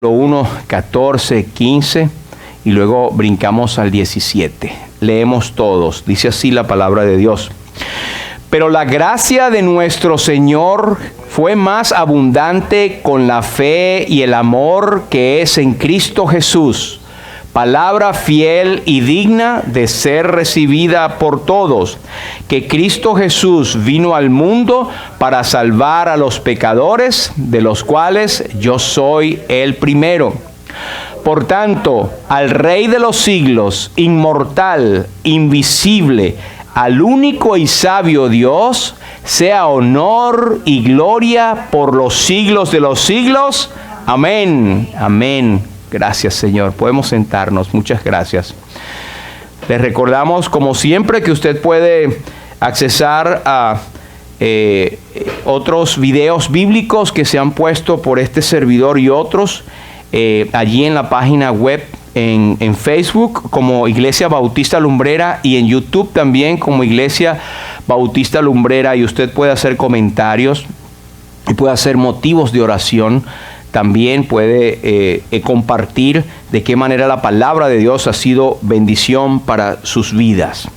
1, 14, 15 y luego brincamos al 17. Leemos todos. Dice así la palabra de Dios. Pero la gracia de nuestro Señor fue más abundante con la fe y el amor que es en Cristo Jesús. Palabra fiel y digna de ser recibida por todos, que Cristo Jesús vino al mundo para salvar a los pecadores, de los cuales yo soy el primero. Por tanto, al Rey de los siglos, inmortal, invisible, al único y sabio Dios, sea honor y gloria por los siglos de los siglos. Amén. Amén. Gracias, Señor. Podemos sentarnos. Muchas gracias. Les recordamos, como siempre, que usted puede accesar a otros videos bíblicos que se han puesto por este servidor y otros allí en la página web, en Facebook como Iglesia Bautista Lumbrera y en YouTube también como Iglesia Bautista Lumbrera, y usted puede hacer comentarios y puede hacer motivos de oración. También puede compartir de qué manera la palabra de Dios ha sido bendición para sus vidas.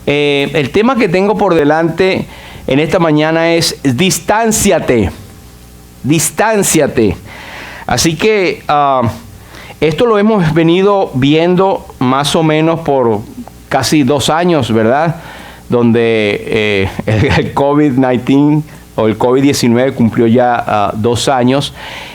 El tema que tengo por delante en esta mañana es distánciate. Distánciate. Así que esto lo hemos venido viendo más o menos por casi 2 años, ¿verdad? Donde el COVID-19 o el COVID-19 cumplió ya 2 años.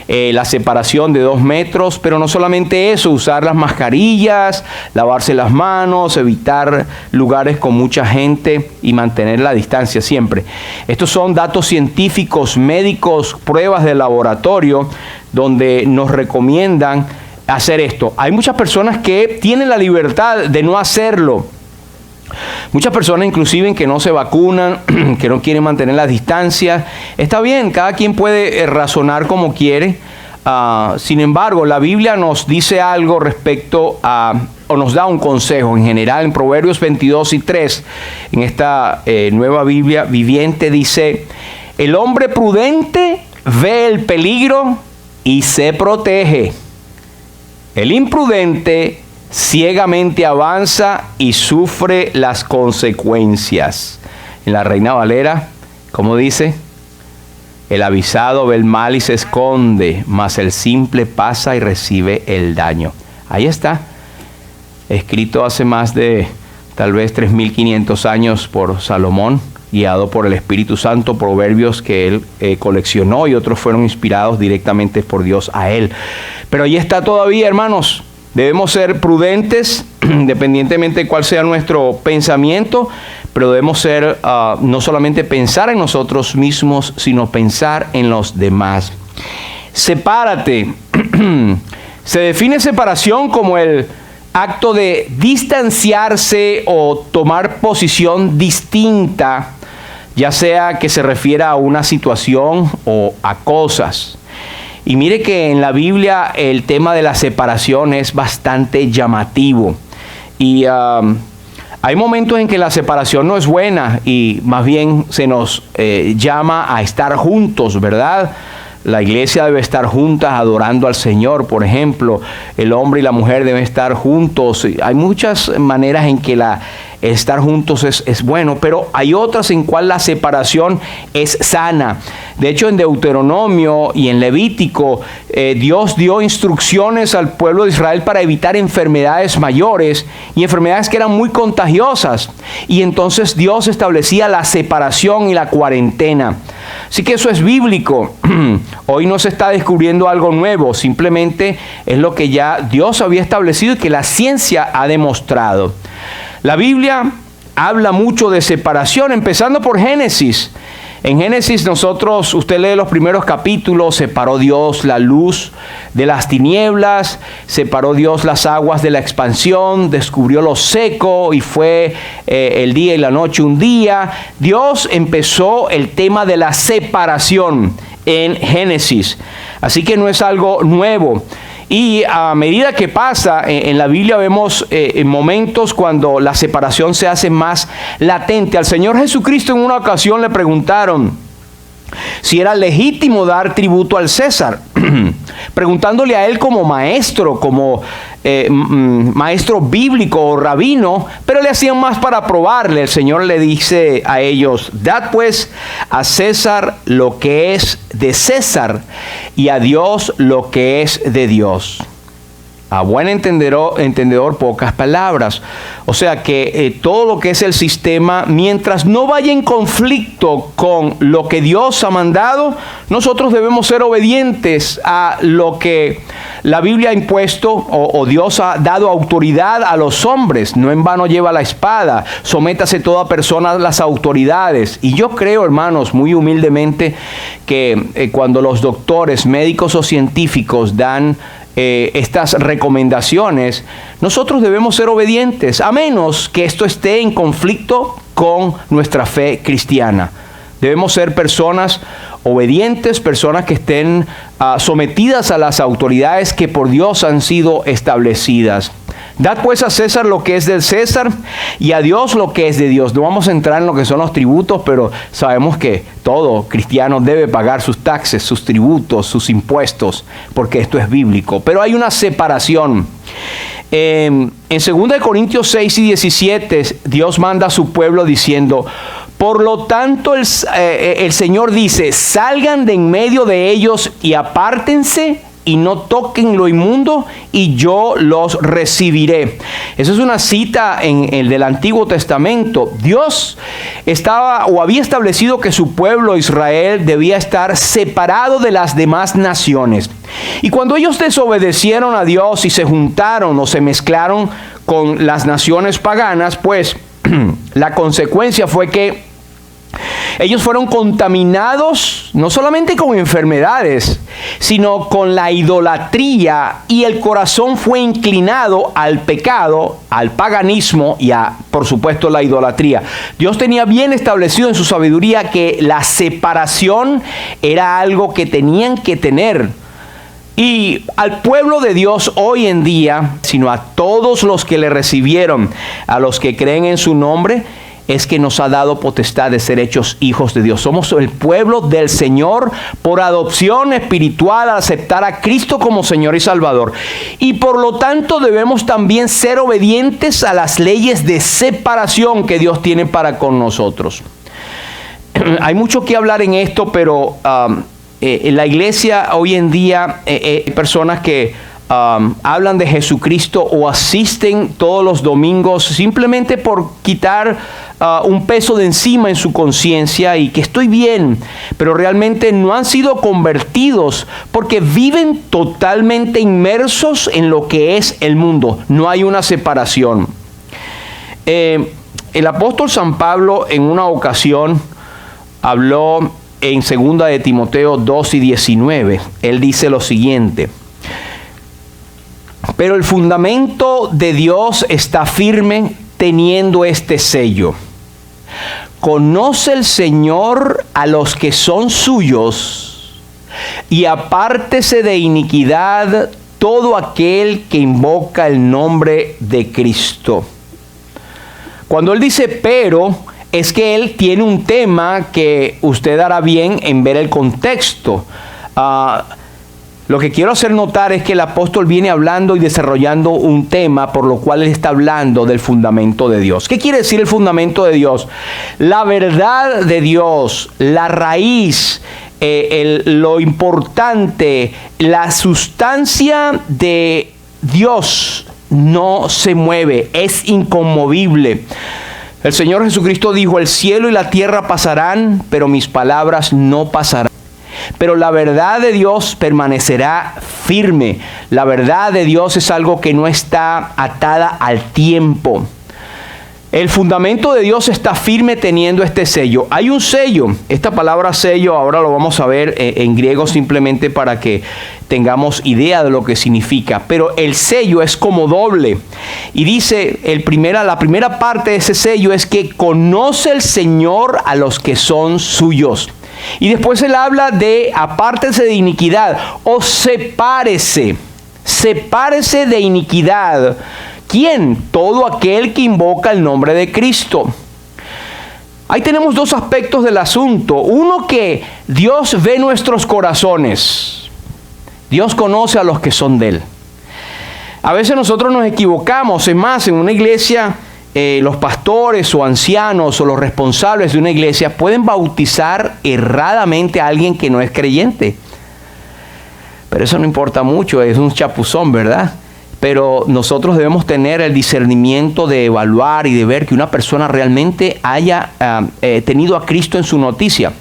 La separación de 2 metros, pero no solamente eso, usar las mascarillas, lavarse las manos, evitar lugares con mucha gente y mantener la distancia siempre. Estos son datos científicos, médicos, pruebas de laboratorio, donde nos recomiendan hacer esto. Hay muchas personas que tienen la libertad de no hacerlo. Muchas personas inclusive que no se vacunan, que no quieren mantener la distancia. Está bien, cada quien puede razonar como quiere. Sin embargo, la Biblia nos dice algo respecto a, o nos da un consejo en general. En Proverbios 22 y 3, en esta nueva Biblia viviente, dice: el hombre prudente ve el peligro y se protege. El imprudente ciegamente avanza y sufre las consecuencias. En la Reina Valera, ¿cómo dice? El avisado ve el mal y se esconde, mas el simple pasa y recibe el daño. Ahí está, escrito hace más de tal vez 3.500 años por Salomón, guiado por el Espíritu Santo, proverbios que él coleccionó y otros fueron inspirados directamente por Dios a él. Pero ahí está todavía, hermanos. Debemos ser prudentes, independientemente de cuál sea nuestro pensamiento, pero debemos ser, no solamente pensar en nosotros mismos, sino pensar en los demás. Sepárate. Se define separación como el acto de distanciarse o tomar posición distinta, ya sea que se refiera a una situación o a cosas. Y mire que en la Biblia el tema de la separación es bastante llamativo. Y hay momentos en que la separación no es buena y más bien se nos llama a estar juntos, ¿verdad? La iglesia debe estar juntas adorando al Señor, por ejemplo. El hombre y la mujer deben estar juntos. Hay muchas maneras en que estar juntos es bueno, pero hay otras en cual la separación es sana. De hecho, en Deuteronomio y en Levítico, Dios dio instrucciones al pueblo de Israel para evitar enfermedades mayores y enfermedades que eran muy contagiosas. Y entonces Dios establecía la separación y la cuarentena. Así que eso es bíblico. Hoy no se está descubriendo algo nuevo, simplemente es lo que ya Dios había establecido y que la ciencia ha demostrado. La Biblia habla mucho de separación, empezando por Génesis. En Génesis usted lee los primeros capítulos, separó Dios la luz de las tinieblas, separó Dios las aguas de la expansión, descubrió lo seco y fue el día y la noche un día. Dios empezó el tema de la separación en Génesis, así que no es algo nuevo. Y a medida que pasa en la Biblia vemos momentos cuando la separación se hace más latente. Al Señor Jesucristo en una ocasión le preguntaron: si era legítimo dar tributo al César, preguntándole a él como maestro, como maestro bíblico o rabino, pero le hacían más para probarle. El Señor le dice a ellos: dad pues a César lo que es de César y a Dios lo que es de Dios. A buen entendedor, pocas palabras. O sea que todo lo que es el sistema, mientras no vaya en conflicto con lo que Dios ha mandado, nosotros debemos ser obedientes a lo que la Biblia ha impuesto o Dios ha dado autoridad a los hombres. No en vano lleva la espada. Sométase toda persona a las autoridades. Y yo creo, hermanos, muy humildemente, que cuando los doctores, médicos o científicos dan estas recomendaciones, nosotros debemos ser obedientes, a menos que esto esté en conflicto con nuestra fe cristiana. Debemos ser personas obedientes, personas que estén sometidas a las autoridades que por Dios han sido establecidas. Dad pues a César lo que es del César y a Dios lo que es de Dios. No vamos a entrar en lo que son los tributos, pero sabemos que todo cristiano debe pagar sus taxes, sus tributos, sus impuestos, porque esto es bíblico. Pero hay una separación. En 2 Corintios 6 y 17, Dios manda a su pueblo diciendo: por lo tanto, el Señor dice: salgan de en medio de ellos y apártense y no toquen lo inmundo, y yo los recibiré. Esa es una cita en el del Antiguo Testamento. Dios había establecido que su pueblo Israel debía estar separado de las demás naciones. Y cuando ellos desobedecieron a Dios y se juntaron o se mezclaron con las naciones paganas, pues la consecuencia fue que ellos fueron contaminados no solamente con enfermedades, sino con la idolatría, y el corazón fue inclinado al pecado, al paganismo y por supuesto, la idolatría. Dios tenía bien establecido en su sabiduría que la separación era algo que tenían que tener. Y al pueblo de Dios hoy en día, sino a todos los que le recibieron, a los que creen en su nombre, es que nos ha dado potestad de ser hechos hijos de Dios. Somos el pueblo del Señor por adopción espiritual al aceptar a Cristo como Señor y Salvador. Y por lo tanto debemos también ser obedientes a las leyes de separación que Dios tiene para con nosotros. Hay mucho que hablar en esto, pero en la iglesia hoy en día hay personas que hablan de Jesucristo o asisten todos los domingos simplemente por quitar un peso de encima en su conciencia, y que estoy bien, pero realmente no han sido convertidos porque viven totalmente inmersos en lo que es el mundo. No hay una separación. El apóstol San Pablo en una ocasión habló en 2 de Timoteo 2 y 19. Él dice lo siguiente: pero el fundamento de Dios está firme, teniendo este sello: conoce el Señor a los que son suyos, y apártese de iniquidad todo aquel que invoca el nombre de Cristo. Cuando él dice pero, es que él tiene un tema que usted hará bien en ver el contexto. Lo que quiero hacer notar es que el apóstol viene hablando y desarrollando un tema por lo cual él está hablando del fundamento de Dios. ¿Qué quiere decir el fundamento de Dios? La verdad de Dios, la raíz, lo importante, la sustancia de Dios no se mueve, es inconmovible. El Señor Jesucristo dijo: el cielo y la tierra pasarán, pero mis palabras no pasarán. Pero la verdad de Dios permanecerá firme. La verdad de Dios es algo que no está atada al tiempo. El fundamento de Dios está firme teniendo este sello. Hay un sello. Esta palabra sello ahora lo vamos a ver en griego simplemente para que tengamos idea de lo que significa. Pero el sello es como doble. Y dice, la primera parte de ese sello es que conoce el Señor a los que son suyos. Y después él habla de apártese de iniquidad o sepárese de iniquidad. ¿Quién? Todo aquel que invoca el nombre de Cristo. Ahí tenemos dos aspectos del asunto. Uno, que Dios ve nuestros corazones. Dios conoce a los que son de Él. A veces nosotros nos equivocamos. Es más, en una iglesia, los pastores o ancianos o los responsables de una iglesia pueden bautizar erradamente a alguien que no es creyente. Pero eso no importa mucho, es un chapuzón, ¿verdad? Pero nosotros debemos tener el discernimiento de evaluar y de ver que una persona realmente haya tenido a Cristo en su noticia.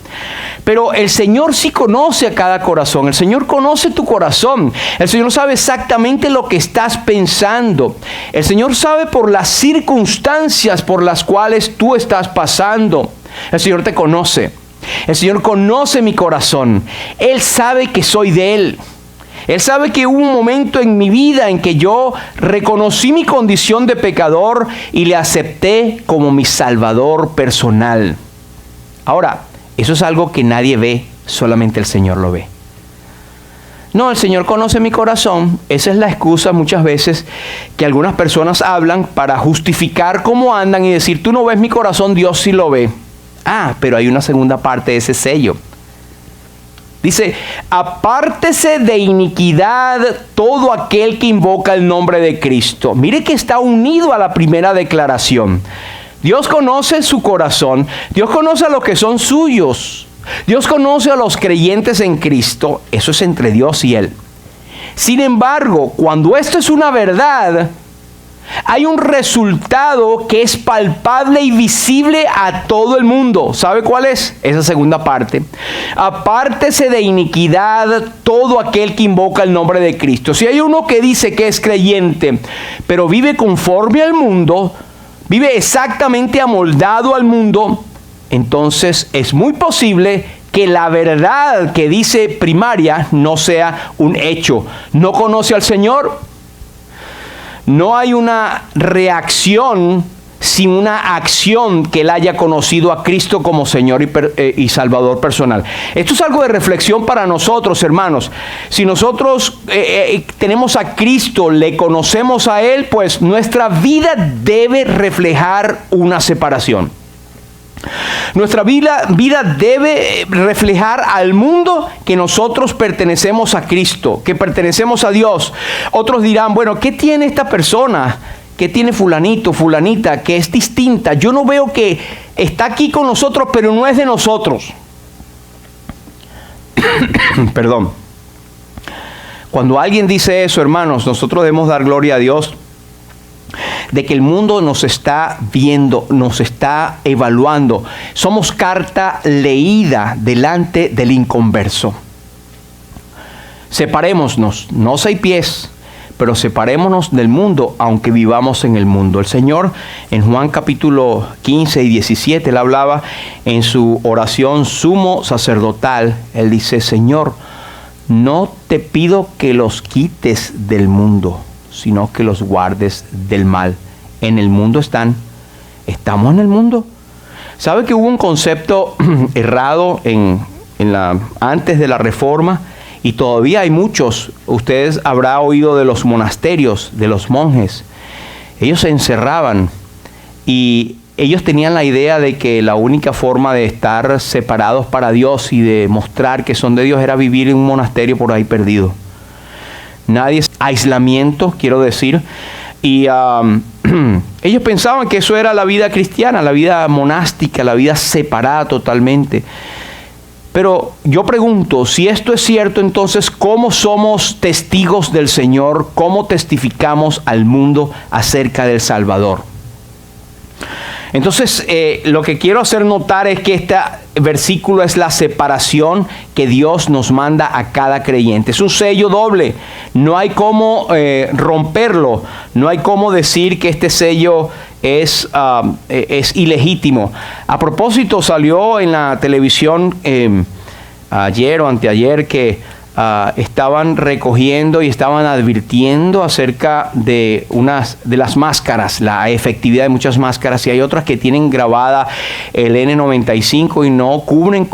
Pero el Señor sí conoce a cada corazón. El Señor conoce tu corazón. El Señor sabe exactamente lo que estás pensando. El Señor sabe por las circunstancias por las cuales tú estás pasando. El Señor te conoce. El Señor conoce mi corazón. Él sabe que soy de Él. Él sabe que hubo un momento en mi vida en que yo reconocí mi condición de pecador y le acepté como mi Salvador personal. Ahora, eso es algo que nadie ve, solamente el Señor lo ve. No, el Señor conoce mi corazón. Esa es la excusa muchas veces que algunas personas hablan para justificar cómo andan y decir, tú no ves mi corazón, Dios sí lo ve. Ah, pero hay una segunda parte de ese sello. Dice, apártese de iniquidad todo aquel que invoca el nombre de Cristo. Mire que está unido a la primera declaración. Dios conoce su corazón. Dios conoce a los que son suyos. Dios conoce a los creyentes en Cristo. Eso es entre Dios y Él. Sin embargo, cuando esto es una verdad, hay un resultado que es palpable y visible a todo el mundo. ¿Sabe cuál es? Esa segunda parte. Apártese de iniquidad todo aquel que invoca el nombre de Cristo. Si hay uno que dice que es creyente, pero vive conforme al mundo, vive exactamente amoldado al mundo, entonces es muy posible que la verdad que dice primaria no sea un hecho. No conoce al Señor. No hay una reacción sin una acción que él haya conocido a Cristo como Señor y Salvador personal. Esto es algo de reflexión para nosotros, hermanos. Si nosotros tenemos a Cristo, le conocemos a Él, pues nuestra vida debe reflejar una separación. Nuestra vida debe reflejar al mundo que nosotros pertenecemos a Cristo, que pertenecemos a Dios. Otros dirán, bueno, ¿qué tiene esta persona? ¿Qué tiene fulanito, fulanita, que es distinta? Yo no veo que está aquí con nosotros, pero no es de nosotros. Perdón. Cuando alguien dice eso, hermanos, nosotros debemos dar gloria a Dios de que el mundo nos está viendo, nos está evaluando. Somos carta leída delante del inconverso. Separémonos, no 6 pies, pero separémonos del mundo, aunque vivamos en el mundo. El Señor, en Juan capítulo 15 y 17, Él hablaba en su oración sumo sacerdotal. Él dice, Señor, no te pido que los quites del mundo, sino que los guardes del mal. En el mundo están. ¿Estamos en el mundo? ¿Sabe que hubo un concepto errado antes de la Reforma? Y todavía hay muchos. Ustedes habrán oído de los monasterios, de los monjes. Ellos se encerraban y ellos tenían la idea de que la única forma de estar separados para Dios y de mostrar que son de Dios era vivir en un monasterio por ahí perdido. Aislamiento, quiero decir. Y ellos pensaban que eso era la vida cristiana, la vida monástica, la vida separada totalmente. Pero yo pregunto, si esto es cierto, entonces, ¿cómo somos testigos del Señor? ¿Cómo testificamos al mundo acerca del Salvador? Entonces, lo que quiero hacer notar es que este versículo es la separación que Dios nos manda a cada creyente. Es un sello doble. No hay cómo romperlo. No hay cómo decir que este sello es ilegítimo. A propósito, salió en la televisión ayer o anteayer que estaban recogiendo y estaban advirtiendo acerca de las máscaras, la efectividad de muchas máscaras, y hay otras que tienen grabada el N95 y no cumplen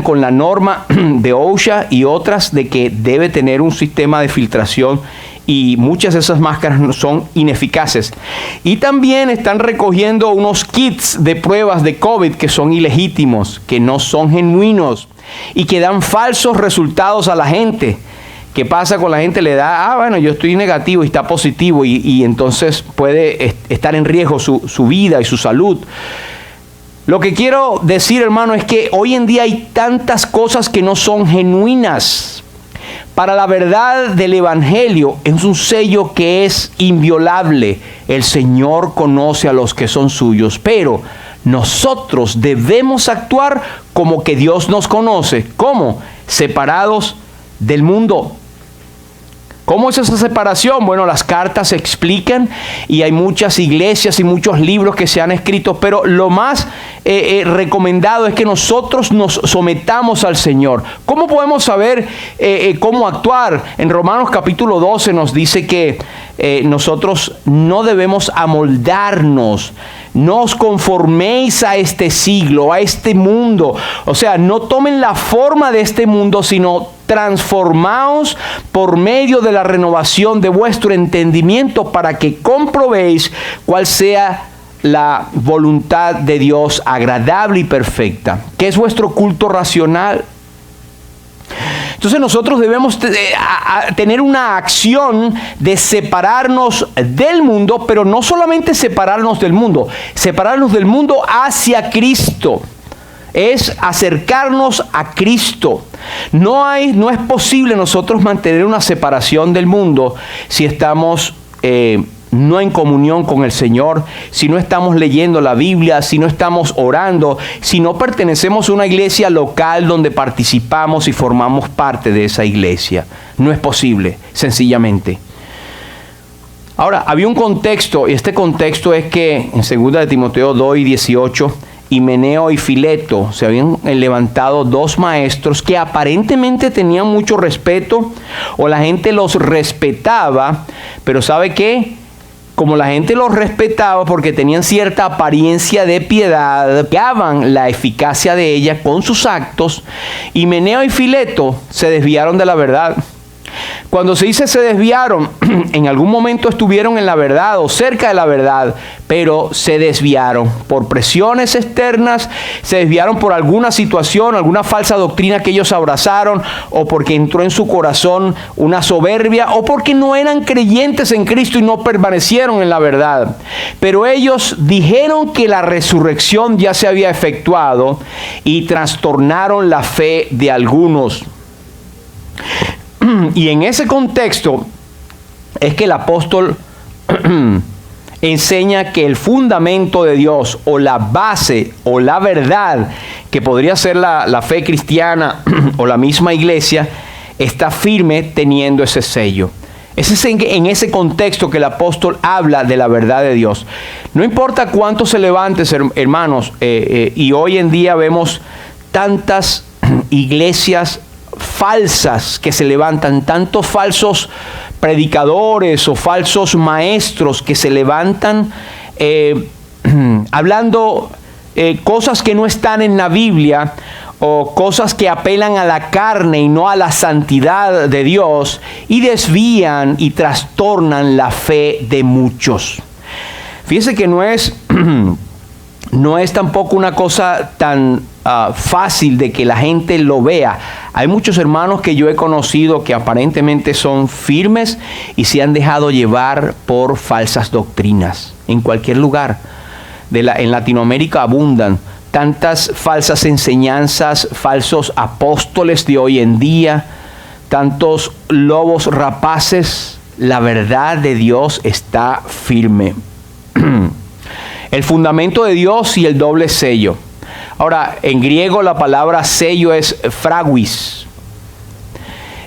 con la norma de OSHA, y otras de que debe tener un sistema de filtración y muchas de esas máscaras son ineficaces. Y también están recogiendo unos kits de pruebas de COVID que son ilegítimos, que no son genuinos y que dan falsos resultados a la gente. ¿Qué pasa con la gente? Le da, bueno, yo estoy negativo y está positivo y entonces puede estar en riesgo su vida y su salud. Lo que quiero decir, hermano, es que hoy en día hay tantas cosas que no son genuinas. Para la verdad del Evangelio es un sello que es inviolable. El Señor conoce a los que son suyos, pero nosotros debemos actuar como que Dios nos conoce. ¿Cómo? Separados del mundo. ¿Cómo es esa separación? Bueno, las cartas explican y hay muchas iglesias y muchos libros que se han escrito, pero lo más recomendado es que nosotros nos sometamos al Señor. ¿Cómo podemos saber cómo actuar? En Romanos capítulo 12 nos dice que nosotros no debemos amoldarnos. No os conforméis a este siglo, a este mundo. O sea, no tomen la forma de este mundo, sino transformaos por medio de la renovación de vuestro entendimiento para que comprobéis cuál sea la voluntad de Dios agradable y perfecta. ¿Qué es vuestro culto racional? Entonces nosotros debemos tener una acción de separarnos del mundo, pero no solamente separarnos del mundo hacia Cristo. Es acercarnos a Cristo. No es posible nosotros mantener una separación del mundo si estamos no en comunión con el Señor, si no estamos leyendo la Biblia, si no estamos orando, si no pertenecemos a una iglesia local donde participamos y formamos parte de esa iglesia. No es posible, sencillamente. Ahora, había un contexto, y este contexto es que en 2 de Timoteo 2:18, Himeneo y Fileto, se habían levantado dos maestros que aparentemente tenían mucho respeto, o la gente los respetaba, pero ¿sabe qué? Como la gente los respetaba porque tenían cierta apariencia de piedad, negaban la eficacia de ella con sus actos, Himeneo y Fileto se desviaron de la verdad. Cuando se dice se desviaron, en algún momento estuvieron en la verdad o cerca de la verdad, pero se desviaron por presiones externas, se desviaron por alguna situación, alguna falsa doctrina que ellos abrazaron, o porque entró en su corazón una soberbia, o porque no eran creyentes en Cristo y no permanecieron en la verdad. Pero ellos dijeron que la resurrección ya se había efectuado y trastornaron la fe de algunos. Y en ese contexto es que el apóstol enseña que el fundamento de Dios, o la base, o la verdad, que podría ser la fe cristiana o la misma iglesia, está firme teniendo ese sello. Es en ese contexto que el apóstol habla de la verdad de Dios. No importa cuánto se levante, hermanos, y hoy en día vemos tantas iglesias falsas que se levantan, tantos falsos predicadores o falsos maestros que se levantan hablando cosas que no están en la Biblia, o cosas que apelan a la carne y no a la santidad de Dios, y desvían y trastornan la fe de muchos. Fíjese que no es tampoco una cosa tan fácil de que la gente lo vea. Hay muchos hermanos que yo he conocido que aparentemente son firmes y se han dejado llevar por falsas doctrinas. En cualquier lugar. En Latinoamérica abundan tantas falsas enseñanzas, falsos apóstoles de hoy en día, tantos lobos rapaces. La verdad de Dios está firme. El fundamento de Dios y el doble sello. Ahora, en griego la palabra sello es phragis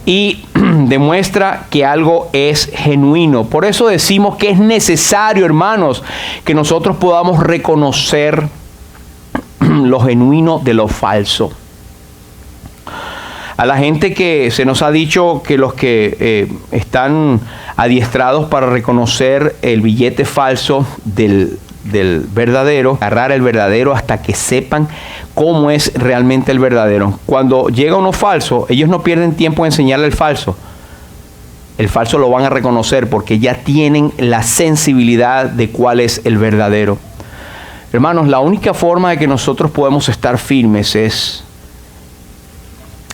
y demuestra que algo es genuino. Por eso decimos que es necesario, hermanos, que nosotros podamos reconocer lo genuino de lo falso. A la gente que se nos ha dicho que los que están adiestrados para reconocer el billete falso del verdadero, agarrar el verdadero hasta que sepan cómo es realmente el verdadero. Cuando llega uno falso, ellos no pierden tiempo en enseñarle el falso. el falso lo van a reconocer porque ya tienen la sensibilidad de cuál es el verdadero. Hermanos, la única forma de que nosotros podemos estar firmes es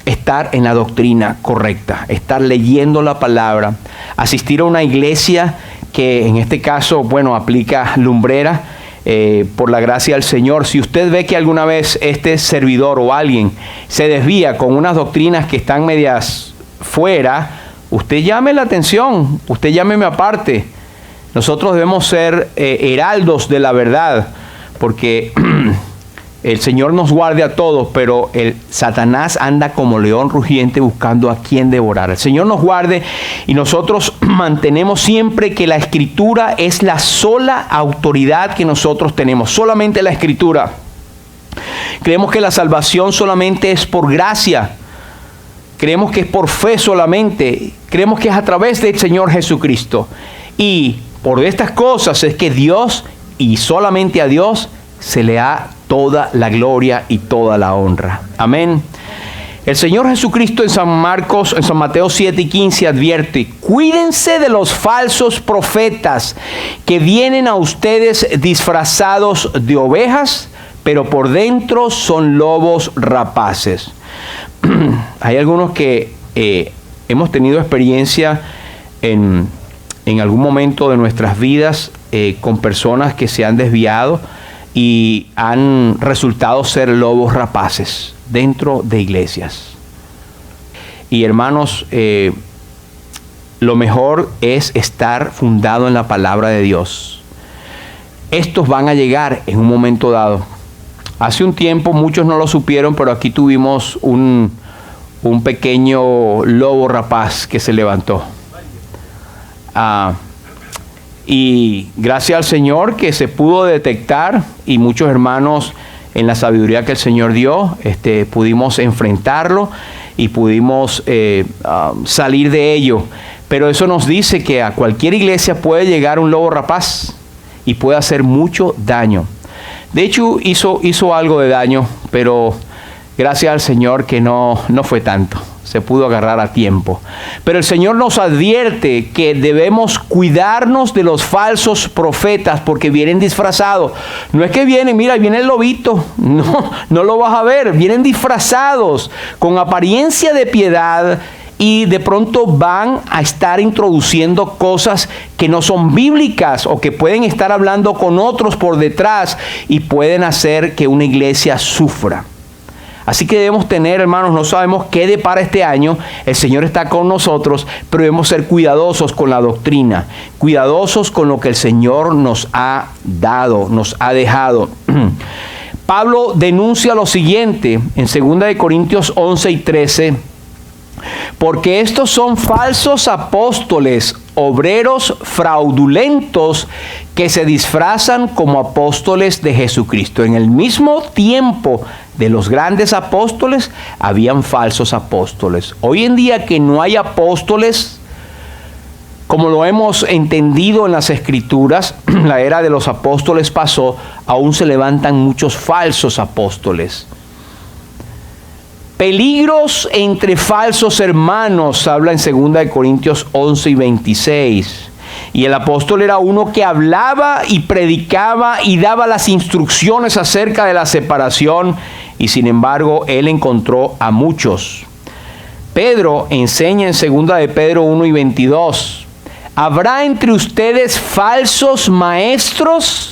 estar en la doctrina correcta, estar leyendo la palabra, asistir a una iglesia que en este caso, bueno, aplica Lumbrera, por la gracia del Señor. Si usted ve que alguna vez este servidor o alguien se desvía con unas doctrinas que están medias fuera, usted llame la atención, usted llámeme aparte. Nosotros debemos ser heraldos de la verdad, porque el Señor nos guarde a todos, pero el Satanás anda como león rugiente buscando a quien devorar. El Señor nos guarde y nosotros mantenemos siempre que la Escritura es la sola autoridad que nosotros tenemos, solamente la Escritura. Creemos que la salvación solamente es por gracia. Creemos que es por fe solamente. Creemos que es a través del Señor Jesucristo. Y por estas cosas es que Dios, y solamente a Dios, se le da toda la gloria y toda la honra. Amén. El Señor Jesucristo en San Mateo 7:15 advierte: cuídense de los falsos profetas que vienen a ustedes disfrazados de ovejas, pero por dentro son lobos rapaces. Hay algunos que hemos tenido experiencia en algún momento de nuestras vidas con personas que se han desviado y han resultado ser lobos rapaces dentro de iglesias. Y hermanos, lo mejor es estar fundado en la palabra de Dios. Estos van a llegar en un momento dado. Hace un tiempo, muchos no lo supieron, pero aquí tuvimos un pequeño lobo rapaz que se levantó. Y gracias al Señor que se pudo detectar, y muchos hermanos en la sabiduría que el Señor dio, pudimos enfrentarlo y pudimos salir de ello. Pero eso nos dice que a cualquier iglesia puede llegar un lobo rapaz y puede hacer mucho daño. De hecho hizo algo de daño, pero gracias al Señor que no fue tanto. Se pudo agarrar a tiempo. Pero el Señor nos advierte que debemos cuidarnos de los falsos profetas porque vienen disfrazados. No es que vienen, mira, viene el lobito. No lo vas a ver. Vienen disfrazados con apariencia de piedad y de pronto van a estar introduciendo cosas que no son bíblicas o que pueden estar hablando con otros por detrás y pueden hacer que una iglesia sufra. Así que debemos tener, hermanos, no sabemos qué depara este año. El Señor está con nosotros, pero debemos ser cuidadosos con la doctrina, cuidadosos con lo que el Señor nos ha dado, nos ha dejado. Pablo denuncia lo siguiente en 2 Corintios 11:13. Porque estos son falsos apóstoles, obreros fraudulentos que se disfrazan como apóstoles de Jesucristo. En el mismo tiempo de los grandes apóstoles, habían falsos apóstoles. Hoy en día que no hay apóstoles, como lo hemos entendido en las Escrituras, la era de los apóstoles pasó, aún se levantan muchos falsos apóstoles. Peligros entre falsos hermanos, habla en 2 Corintios 11:26. Y el apóstol era uno que hablaba y predicaba y daba las instrucciones acerca de la separación, y sin embargo él encontró a muchos. Pedro enseña en 2 de Pedro 1:22. ¿Habrá entre ustedes falsos maestros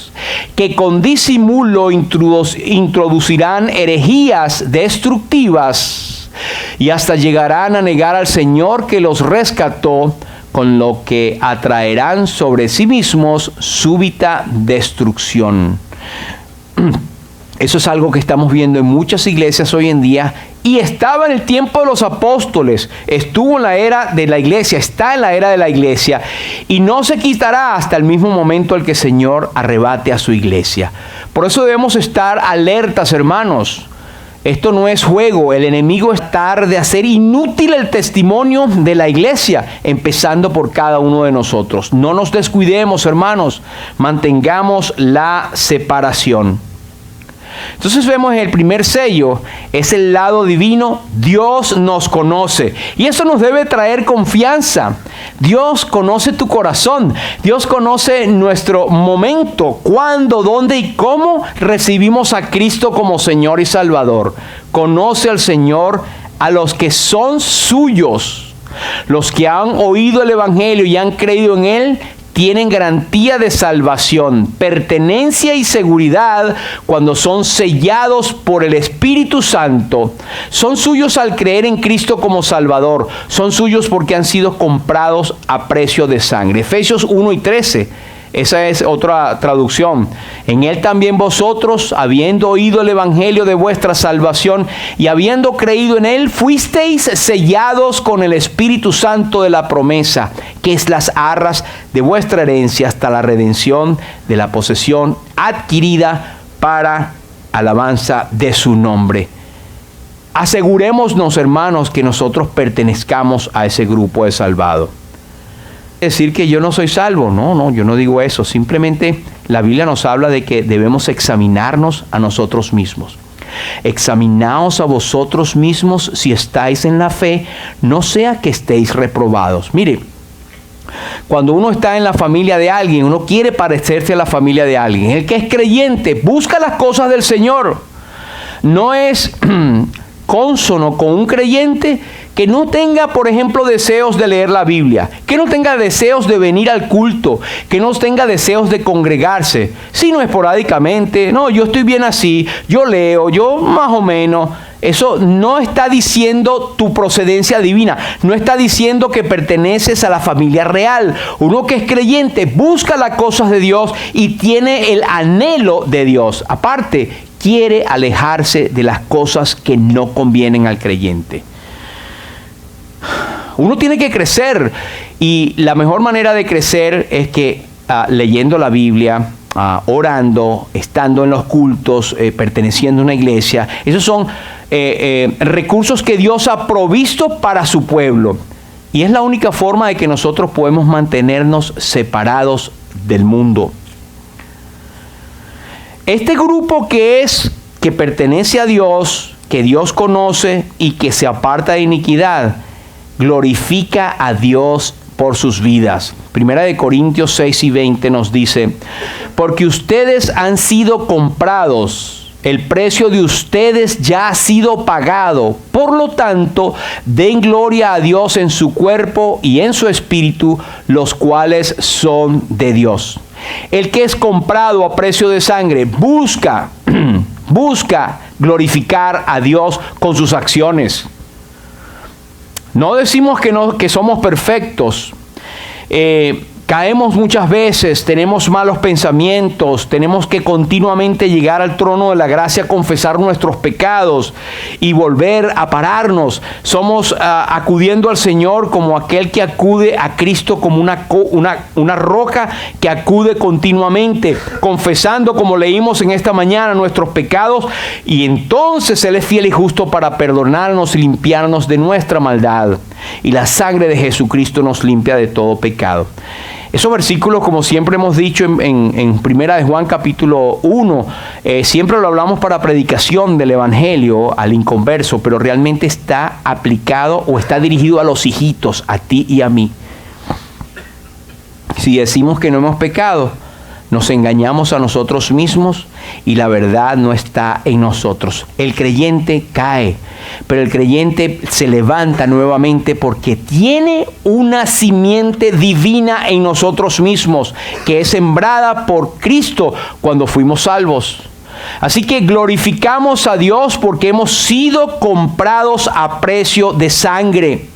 que con disimulo introducirán herejías destructivas y hasta llegarán a negar al Señor que los rescató, con lo que atraerán sobre sí mismos súbita destrucción? Eso es algo que estamos viendo en muchas iglesias hoy en día, y estaba en el tiempo de los apóstoles, estuvo en la era de la iglesia, está en la era de la iglesia, y no se quitará hasta el mismo momento en que el Señor arrebate a su iglesia. Por eso debemos estar alertas, hermanos. Esto no es juego. El enemigo está de hacer inútil el testimonio de la iglesia, empezando por cada uno de nosotros. No nos descuidemos, hermanos. Mantengamos la separación. Entonces vemos el primer sello, es el lado divino. Dios nos conoce y eso nos debe traer confianza. Dios conoce tu corazón. Dios conoce nuestro momento, cuándo, dónde y cómo recibimos a Cristo como Señor y Salvador. Conoce al Señor a los que son suyos. Los que han oído el Evangelio y han creído en Él tienen garantía de salvación, pertenencia y seguridad cuando son sellados por el Espíritu Santo. Son suyos al creer en Cristo como Salvador. Son suyos porque han sido comprados a precio de sangre. Efesios 1:13. Esa es otra traducción. En Él también vosotros, habiendo oído el Evangelio de vuestra salvación y habiendo creído en Él, fuisteis sellados con el Espíritu Santo de la promesa, que es las arras de vuestra herencia hasta la redención de la posesión adquirida para alabanza de su nombre. Asegurémonos, hermanos, que nosotros pertenezcamos a ese grupo de salvados. Decir que yo no soy salvo, no, yo no digo eso. Simplemente la Biblia nos habla de que debemos examinarnos a nosotros mismos. Examinaos a vosotros mismos si estáis en la fe, no sea que estéis reprobados. Mire, cuando uno está en la familia de alguien, uno quiere parecerse a la familia de alguien. El que es creyente busca las cosas del Señor. No es cónsono con un creyente que no tenga, por ejemplo, deseos de leer la Biblia, que no tenga deseos de venir al culto, que no tenga deseos de congregarse, sino esporádicamente. No, yo estoy bien así, yo leo, yo más o menos. Eso no está diciendo tu procedencia divina, no está diciendo que perteneces a la familia real. Uno que es creyente busca las cosas de Dios y tiene el anhelo de Dios. Aparte, quiere alejarse de las cosas que no convienen al creyente. Uno tiene que crecer y la mejor manera de crecer es que leyendo la Biblia, orando, estando en los cultos, perteneciendo a una iglesia. Esos son recursos que Dios ha provisto para su pueblo. Y es la única forma de que nosotros podemos mantenernos separados del mundo. Este grupo que pertenece a Dios, que Dios conoce y que se aparta de iniquidad, glorifica a Dios por sus vidas. Primera de Corintios 6:20 nos dice: porque ustedes han sido comprados, el precio de ustedes ya ha sido pagado. Por lo tanto, den gloria a Dios en su cuerpo y en su espíritu, los cuales son de Dios. El que es comprado a precio de sangre busca glorificar a Dios con sus acciones. No decimos que somos perfectos. Caemos muchas veces, tenemos malos pensamientos, tenemos que continuamente llegar al trono de la gracia, confesar nuestros pecados y volver a pararnos. Somos acudiendo al Señor como aquel que acude a Cristo como una roca que acude continuamente, confesando, como leímos en esta mañana, nuestros pecados, y entonces Él es fiel y justo para perdonarnos y limpiarnos de nuestra maldad. Y la sangre de Jesucristo nos limpia de todo pecado. Esos versículos, como siempre hemos dicho en Primera de Juan capítulo 1, siempre lo hablamos para predicación del Evangelio al inconverso, pero realmente está aplicado o está dirigido a los hijitos, a ti y a mí. Si decimos que no hemos pecado, nos engañamos a nosotros mismos y la verdad no está en nosotros. El creyente cae, pero el creyente se levanta nuevamente porque tiene una simiente divina en nosotros mismos, que es sembrada por Cristo cuando fuimos salvos. Así que glorificamos a Dios porque hemos sido comprados a precio de sangre.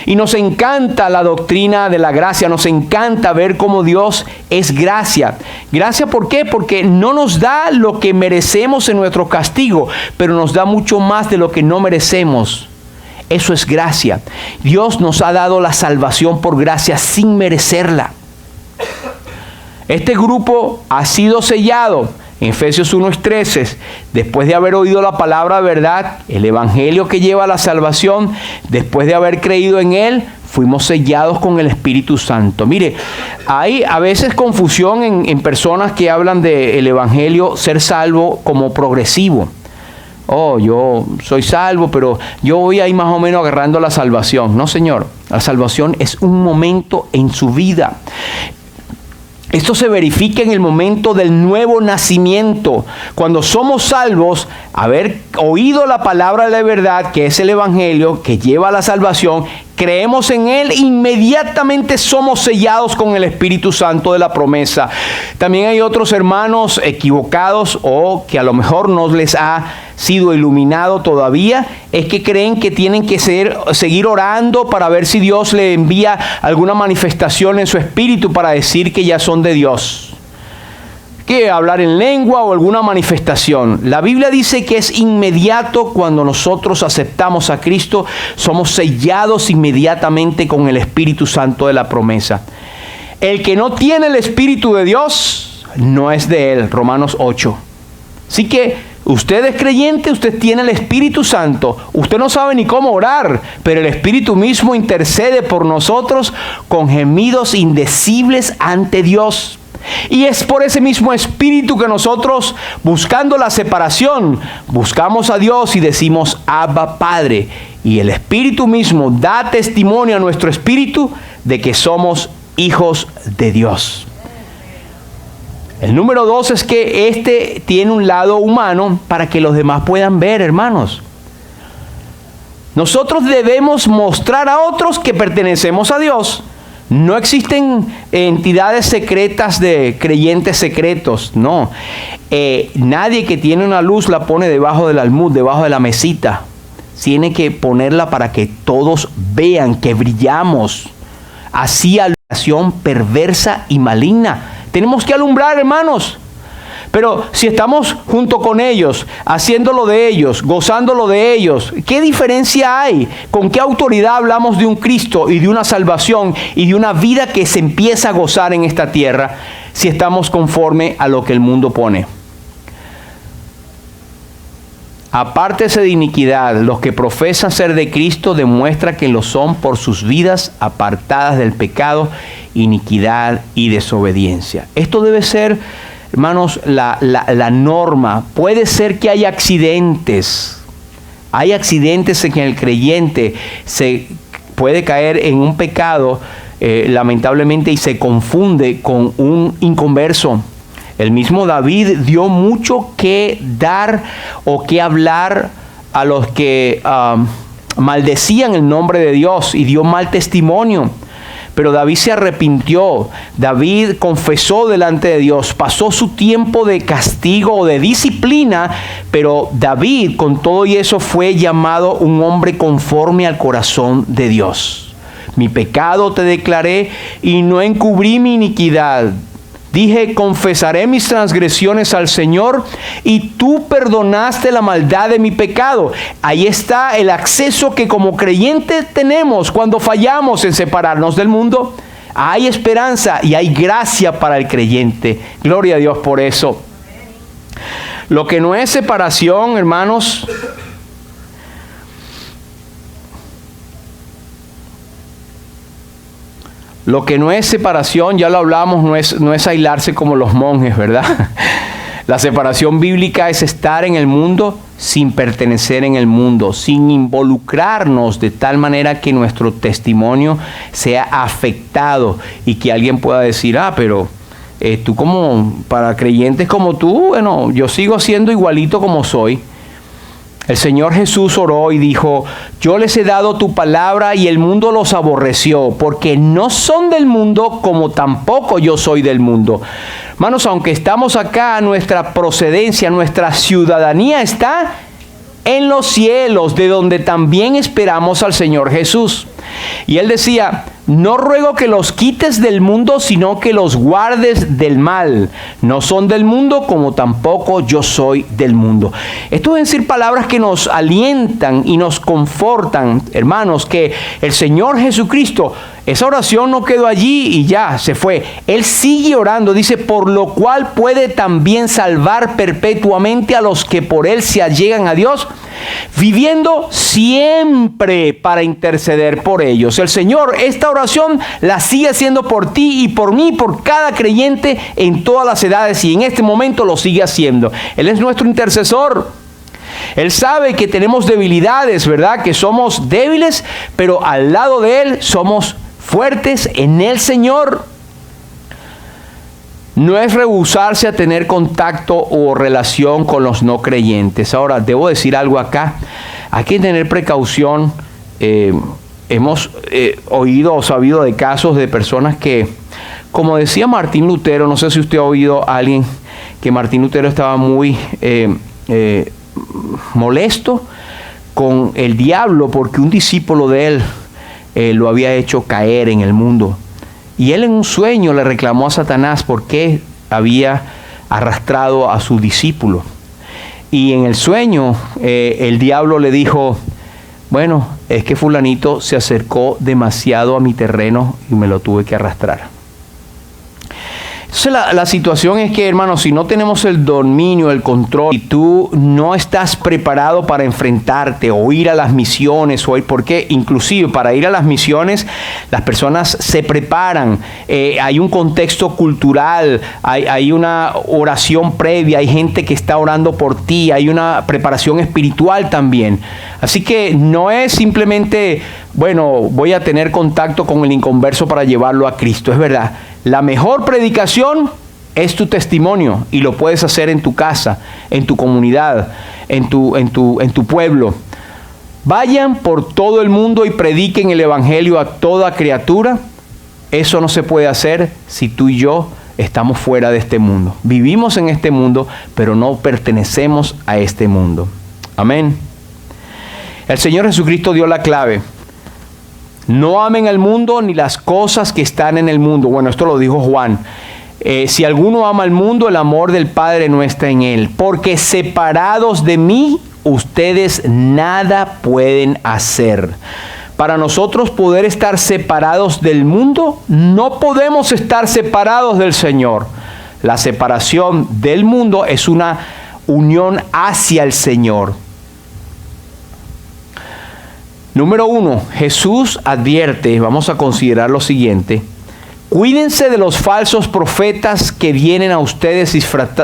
Y nos encanta la doctrina de la gracia, nos encanta ver cómo Dios es gracia. ¿Gracia por qué? Porque no nos da lo que merecemos en nuestro castigo, pero nos da mucho más de lo que no merecemos. Eso es gracia. Dios nos ha dado la salvación por gracia sin merecerla. Este grupo ha sido sellado. En Efesios 1:13, después de haber oído la palabra de verdad, el evangelio que lleva a la salvación, después de haber creído en Él, Fuimos sellados con el Espíritu Santo. Mire, hay a veces confusión en personas que hablan del Evangelio, ser salvo, como progresivo. Oh, yo soy salvo, pero yo voy ahí más o menos agarrando la salvación. No, señor, la salvación es un momento en su vida. Esto se verifica en el momento del nuevo nacimiento. Cuando somos salvos, haber oído la palabra de la verdad, que es el Evangelio, que lleva a la salvación, creemos en él, inmediatamente somos sellados con el Espíritu Santo de la promesa. También hay otros hermanos equivocados o que a lo mejor no les ha sido iluminado todavía, es que creen que tienen que seguir orando para ver si Dios le envía alguna manifestación en su espíritu para decir que ya son de Dios. Que hablar en lengua o alguna manifestación. La Biblia dice que es inmediato. Cuando nosotros aceptamos a Cristo, somos sellados inmediatamente con el Espíritu Santo de la promesa. El que no tiene el Espíritu de Dios no es de él. Romanos 8. Así que usted es creyente, usted tiene el Espíritu Santo. Usted no sabe ni cómo orar, pero el Espíritu mismo intercede por nosotros con gemidos indecibles ante Dios. Y es por ese mismo Espíritu que nosotros, buscando la separación, buscamos a Dios y decimos, Abba, Padre. Y el Espíritu mismo da testimonio a nuestro espíritu de que somos hijos de Dios. El número 2 es que este tiene un lado humano para que los demás puedan ver, hermanos. Nosotros debemos mostrar a otros que pertenecemos a Dios. No existen entidades secretas de creyentes secretos, no. Nadie que tiene una luz la pone debajo del almud, debajo de la mesita. Tiene que ponerla para que todos vean que brillamos. Así alumbración perversa y maligna. Tenemos que alumbrar, hermanos. Pero si estamos junto con ellos, haciéndolo de ellos, gozándolo de ellos, ¿qué diferencia hay? ¿Con qué autoridad hablamos de un Cristo y de una salvación y de una vida que se empieza a gozar en esta tierra si estamos conforme a lo que el mundo pone? Apártese de iniquidad. Los que profesan ser de Cristo demuestran que lo son por sus vidas apartadas del pecado, iniquidad y desobediencia. Esto debe ser, hermanos, la norma. Puede ser que haya accidentes. Hay accidentes en que el creyente se puede caer en un pecado, lamentablemente, y se confunde con un inconverso. El mismo David dio mucho que dar o que hablar a los que maldecían el nombre de Dios y dio mal testimonio. Pero David se arrepintió, David confesó delante de Dios, pasó su tiempo de castigo o de disciplina, pero David con todo y eso fue llamado un hombre conforme al corazón de Dios. Mi pecado te declaré y no encubrí mi iniquidad. Dije, confesaré mis transgresiones al Señor y tú perdonaste la maldad de mi pecado. Ahí está el acceso que como creyentes tenemos cuando fallamos en separarnos del mundo. Hay esperanza y hay gracia para el creyente. Gloria a Dios por eso. Lo que no es separación, hermanos, lo que no es separación, ya lo hablamos, no es aislarse como los monjes, ¿verdad? La separación bíblica es estar en el mundo sin pertenecer en el mundo, sin involucrarnos de tal manera que nuestro testimonio sea afectado y que alguien pueda decir, pero tú como, para creyentes como tú, bueno, yo sigo siendo igualito como soy. El Señor Jesús oró y dijo, yo les he dado tu palabra y el mundo los aborreció, porque no son del mundo como tampoco yo soy del mundo. Hermanos, aunque estamos acá, nuestra procedencia, nuestra ciudadanía está en los cielos, de donde también esperamos al Señor Jesús. Y Él decía, no ruego que los quites del mundo, sino que los guardes del mal. No son del mundo, como tampoco yo soy del mundo. Esto es decir palabras que nos alientan y nos confortan, hermanos, que el Señor Jesucristo esa oración no quedó allí y ya, se fue. Él sigue orando, dice, por lo cual puede también salvar perpetuamente a los que por él se allegan a Dios, viviendo siempre para interceder por ellos. El Señor, esta oración la sigue haciendo por ti y por mí, por cada creyente en todas las edades, y en este momento lo sigue haciendo. Él es nuestro intercesor. Él sabe que tenemos debilidades, ¿verdad? Que somos débiles, pero al lado de Él somos fuertes en el Señor. No es rehusarse a tener contacto o relación con los no creyentes. Ahora, debo decir algo acá. Hay que tener precaución. Hemos oído o sabido de casos de personas que, como decía Martín Lutero, no sé si usted ha oído a alguien que Martín Lutero estaba muy molesto con el diablo porque un discípulo de él lo había hecho caer en el mundo. Y él en un sueño le reclamó a Satanás por qué había arrastrado a su discípulo. Y en el sueño el diablo le dijo, bueno, es que fulanito se acercó demasiado a mi terreno y me lo tuve que arrastrar. Entonces la situación es que, hermanos, si no tenemos el dominio, el control, y tú no estás preparado para enfrentarte o ir a las misiones, o ir, porque inclusive para ir a las misiones las personas se preparan, hay un contexto cultural, hay una oración previa, hay gente que está orando por ti, hay una preparación espiritual también. Así que no es simplemente, bueno, voy a tener contacto con el inconverso para llevarlo a Cristo, es verdad. La mejor predicación es tu testimonio y lo puedes hacer en tu casa, en tu comunidad, en tu pueblo. Vayan por todo el mundo y prediquen el evangelio a toda criatura. Eso no se puede hacer si tú y yo estamos fuera de este mundo. Vivimos en este mundo, pero no pertenecemos a este mundo. Amén. El Señor Jesucristo dio la clave. No amen al mundo ni las cosas que están en el mundo. Bueno, esto lo dijo Juan. Si alguno ama al mundo, el amor del Padre no está en él. Porque separados de mí, ustedes nada pueden hacer. Para nosotros poder estar separados del mundo, no podemos estar separados del Señor. La separación del mundo es una unión hacia el Señor. Número 1, Jesús advierte, vamos a considerar lo siguiente: cuídense de los falsos profetas que vienen a ustedes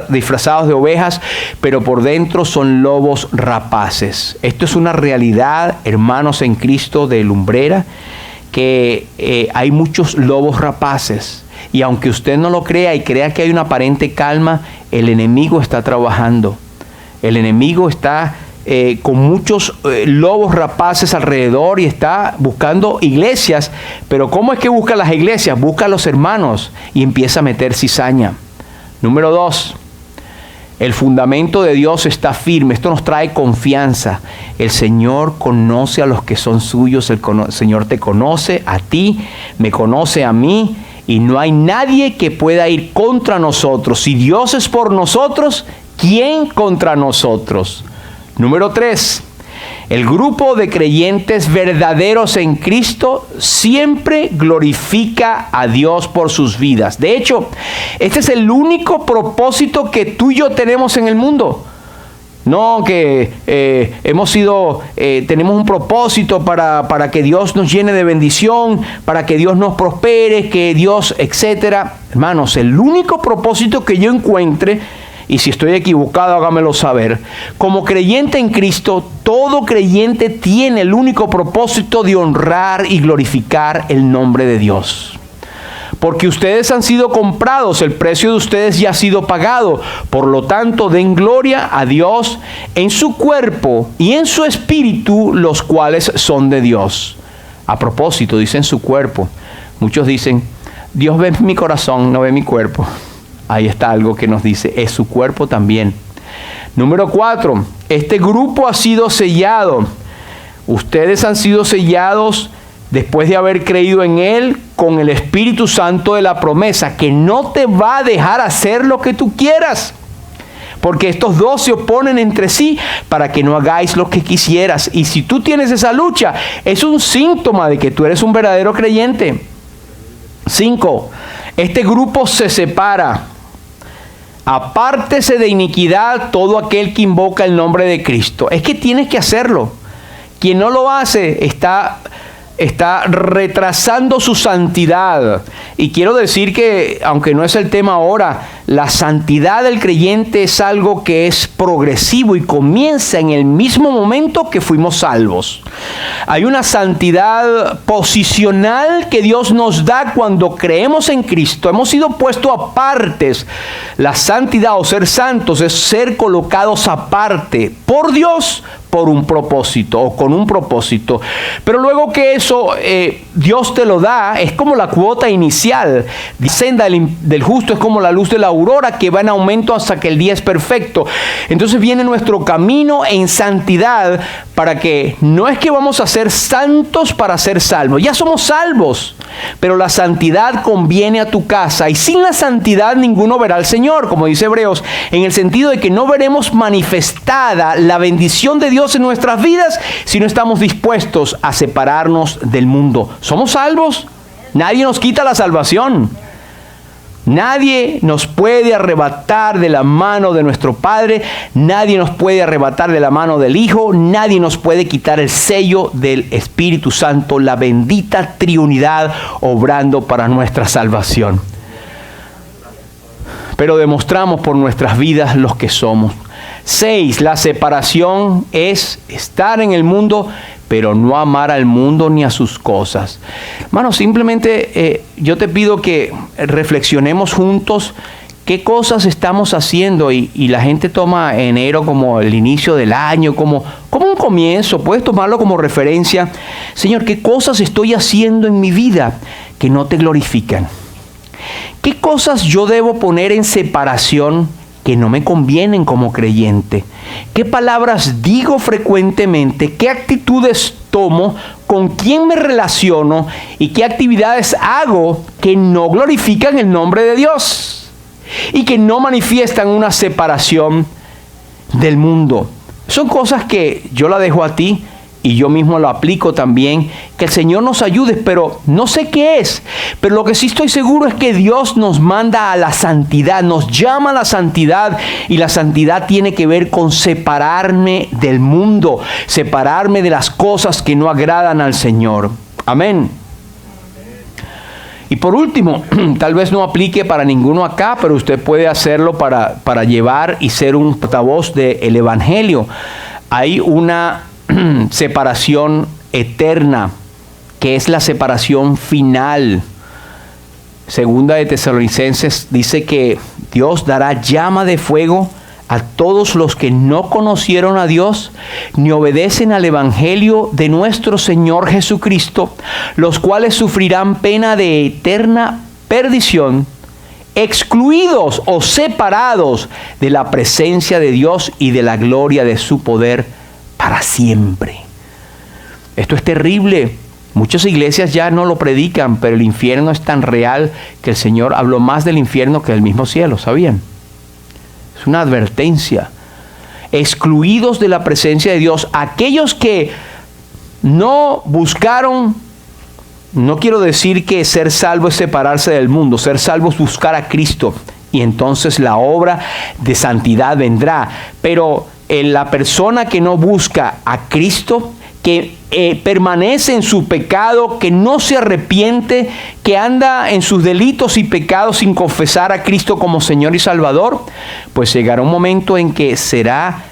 disfrazados de ovejas, pero por dentro son lobos rapaces. Esto es una realidad, hermanos en Cristo de Lumbrera, que hay muchos lobos rapaces. Y aunque usted no lo crea y crea que hay una aparente calma, el enemigo está trabajando. El enemigo está con muchos lobos rapaces alrededor y está buscando iglesias. Pero ¿cómo es que busca las iglesias? Busca a los hermanos y empieza a meter cizaña. Número 2, el fundamento de Dios está firme. Esto nos trae confianza. El Señor conoce a los que son suyos. El Señor te conoce a ti, me conoce a mí, y no hay nadie que pueda ir contra nosotros. Si Dios es por nosotros, ¿quién contra nosotros? Número 3, el grupo de creyentes verdaderos en Cristo siempre glorifica a Dios por sus vidas. De hecho, este es el único propósito que tú y yo tenemos en el mundo. No que tenemos un propósito para que Dios nos llene de bendición, para que Dios nos prospere, que Dios, etcétera. Hermanos, el único propósito que yo encuentre, y si estoy equivocado, hágamelo saber. Como creyente en Cristo, todo creyente tiene el único propósito de honrar y glorificar el nombre de Dios. Porque ustedes han sido comprados, el precio de ustedes ya ha sido pagado. Por lo tanto, den gloria a Dios en su cuerpo y en su espíritu, los cuales son de Dios. A propósito, dicen su cuerpo. Muchos dicen, Dios ve mi corazón, no ve mi cuerpo. Ahí está algo que nos dice, es su cuerpo también. Número 4, este grupo ha sido sellado. Ustedes han sido sellados después de haber creído en Él con el Espíritu Santo de la promesa, que no te va a dejar hacer lo que tú quieras. Porque estos dos se oponen entre sí para que no hagáis lo que quisieras. Y si tú tienes esa lucha, es un síntoma de que tú eres un verdadero creyente. 5. Este grupo se separa. Apártese de iniquidad todo aquel que invoca el nombre de Cristo. Es que tienes que hacerlo. Quien no lo hace está retrasando su santidad. Y quiero decir que, aunque no es el tema ahora, la santidad del creyente es algo que es progresivo y comienza en el mismo momento que fuimos salvos. Hay una santidad posicional que Dios nos da cuando creemos en Cristo. Hemos sido puestos apartes. La santidad o ser santos es ser colocados aparte por Dios por un propósito o con un propósito. Pero luego que eso Dios te lo da, es como la cuota inicial. La senda del justo es como la luz de la aurora que va en aumento hasta que el día es perfecto. Entonces viene nuestro camino en santidad para que no es que vamos a ser santos para ser salvos. Ya somos salvos, pero la santidad conviene a tu casa y sin la santidad ninguno verá al Señor, como dice Hebreos, en el sentido de que no veremos manifestada la bendición de Dios en nuestras vidas si no estamos dispuestos a separarnos del mundo. ¿Somos salvos? Nadie nos quita la salvación. Nadie nos puede arrebatar de la mano de nuestro Padre, nadie nos puede arrebatar de la mano del Hijo, nadie nos puede quitar el sello del Espíritu Santo, la bendita Trinidad obrando para nuestra salvación. Pero demostramos por nuestras vidas los que somos. 6. La separación es estar en el mundo, pero no amar al mundo ni a sus cosas. Hermano, simplemente yo te pido que reflexionemos juntos qué cosas estamos haciendo y la gente toma enero como el inicio del año, como un comienzo. Puedes tomarlo como referencia. Señor, ¿qué cosas estoy haciendo en mi vida que no te glorifican? ¿Qué cosas yo debo poner en separación que no me convienen como creyente? ¿Qué palabras digo frecuentemente? ¿Qué actitudes tomo? ¿Con quién me relaciono? ¿Y qué actividades hago que no glorifican el nombre de Dios? Y que no manifiestan una separación del mundo. Son cosas que yo la dejo a ti y yo mismo lo aplico también. Que el Señor nos ayude, pero no sé qué es. Pero lo que sí estoy seguro es que Dios nos manda a la santidad, nos llama a la santidad. Y la santidad tiene que ver con separarme del mundo, separarme de las cosas que no agradan al Señor. Amén. Y por último, tal vez no aplique para ninguno acá, pero usted puede hacerlo para llevar y ser un portavoz del Evangelio. Hay una separación eterna, que es la separación final. Segunda de Tesalonicenses dice que Dios dará llama de fuego a todos los que no conocieron a Dios ni obedecen al Evangelio de nuestro Señor Jesucristo, los cuales sufrirán pena de eterna perdición, excluidos o separados de la presencia de Dios y de la gloria de su poder para siempre. Esto es terrible. Muchas iglesias ya no lo predican, pero el infierno es tan real que el Señor habló más del infierno que del mismo cielo, ¿sabían? Es una advertencia. Excluidos de la presencia de Dios, aquellos que no buscaron, no quiero decir que ser salvo es separarse del mundo, ser salvo es buscar a Cristo y entonces la obra de santidad vendrá, pero en la persona que no busca a Cristo, que permanece en su pecado, que no se arrepiente, que anda en sus delitos y pecados sin confesar a Cristo como Señor y Salvador, pues llegará un momento en que será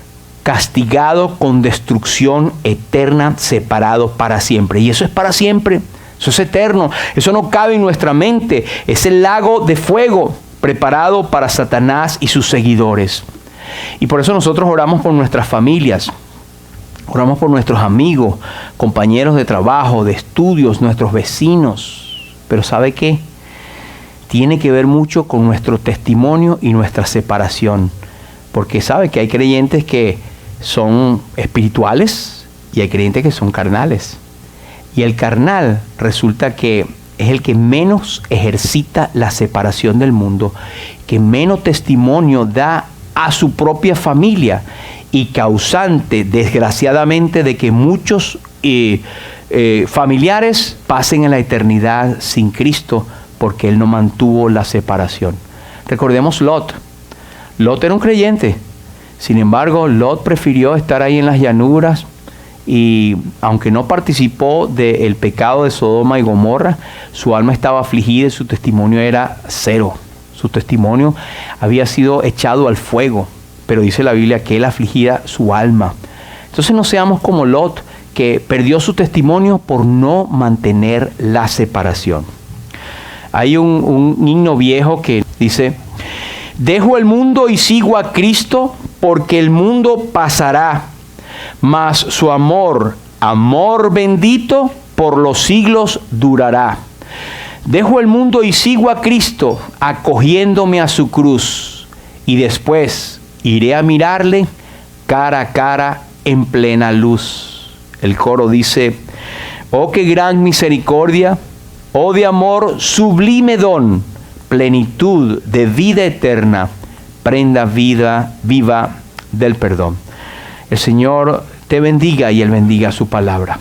castigado con destrucción eterna, separado para siempre. Y eso es para siempre, eso es eterno, eso no cabe en nuestra mente. Es el lago de fuego preparado para Satanás y sus seguidores. Y por eso nosotros oramos por nuestras familias. Oramos por nuestros amigos, compañeros de trabajo, de estudios, nuestros vecinos. Pero ¿sabe qué? Tiene que ver mucho con nuestro testimonio y nuestra separación. Porque sabe que hay creyentes que son espirituales y hay creyentes que son carnales. Y el carnal resulta que es el que menos ejercita la separación del mundo, que menos testimonio da a su propia familia. Y causante, desgraciadamente, de que muchos familiares pasen en la eternidad sin Cristo porque él no mantuvo la separación. Recordemos Lot. Lot era un creyente. Sin embargo, Lot prefirió estar ahí en las llanuras y aunque no participó del pecado de Sodoma y Gomorra, su alma estaba afligida y su testimonio era cero. Su testimonio había sido echado al fuego, pero dice la Biblia que él afligía su alma. Entonces no seamos como Lot, que perdió su testimonio por no mantener la separación. Hay un himno viejo que dice: dejo el mundo y sigo a Cristo, porque el mundo pasará, mas su amor, amor bendito, por los siglos durará. Dejo el mundo y sigo a Cristo, acogiéndome a su cruz, y después iré a mirarle cara a cara en plena luz. El coro dice: oh, qué gran misericordia, oh, de amor sublime don, plenitud de vida eterna, prenda vida viva del perdón. El Señor te bendiga y Él bendiga su palabra.